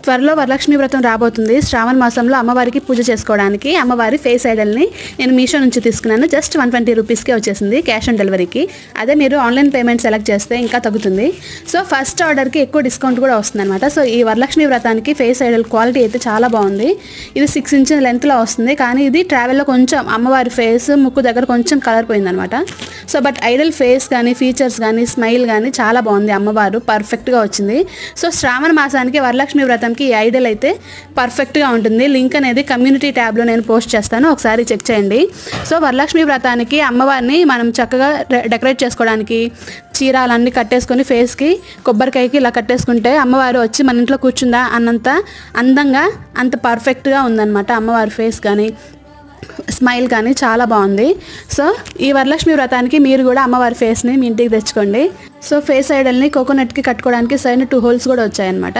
త్వరలో వరలక్ష్మి వ్రతం రాబోతుంది. శ్రావణ మాసంలో అమ్మవారికి పూజ చేసుకోవడానికి అమ్మవారి ఫేస్ ఐడల్ని నేను మీషో నుంచి తీసుకున్నాను. జస్ట్ 120 రూపీస్కే వచ్చేసింది క్యాష్ ఆన్ డెలివరీకి. అదే మీరు ఆన్లైన్ పేమెంట్ సెలెక్ట్ చేస్తే ఇంకా తగ్గుతుంది. సో ఫస్ట్ ఆర్డర్కి ఎక్కువ డిస్కౌంట్ కూడా వస్తుంది అనమాట. సో ఈ వరలక్ష్మి వ్రతానికి ఫేస్ ఐడల్ క్వాలిటీ అయితే చాలా బాగుంది. ఇది 6 ఇంచ్ లెంత్లో వస్తుంది, కానీ ఇది ట్రావెల్లో కొంచెం అమ్మవారి ఫేస్ ముక్కు దగ్గర కొంచెం కలర్ పోయిందనమాట. సో బట్ ఐడల్ ఫేస్ కానీ ఫీచర్స్ కానీ స్మైల్ కానీ చాలా బాగుంది. అమ్మవారు పర్ఫెక్ట్గా వచ్చింది. సో శ్రావణ మాసానికి వరలక్ష్మి వ్రతంకి ఈ ఐడల్ అయితే పర్ఫెక్ట్గా ఉంటుంది. లింక్ అనేది కమ్యూనిటీ ట్యాబ్లో నేను పోస్ట్ చేస్తాను, ఒకసారి చెక్ చేయండి. సో వరలక్ష్మి వ్రతానికి అమ్మవారిని మనం చక్కగా డెకరేట్ చేసుకోవడానికి చీరాలన్నీ కట్టేసుకొని ఫేస్కి కొబ్బరికాయకి ఇలా కట్టేసుకుంటే అమ్మవారు వచ్చి మన ఇంట్లో కూర్చుందా అన్నంత అందంగా అంత పర్ఫెక్ట్గా ఉందన్నమాట. అమ్మవారి ఫేస్ కానీ స్మైల్ కానీ చాలా బాగుంది. సో ఈ వరలక్ష్మి వ్రతానికి మీరు కూడా అమ్మవారి ఫేస్ని మీ ఇంటికి తెచ్చుకోండి. సో ఫేస్ ఐడల్ని కోకోనట్కి కట్టుకోవడానికి సైడ్ 2 హోల్స్ కూడా వచ్చాయన్నమాట.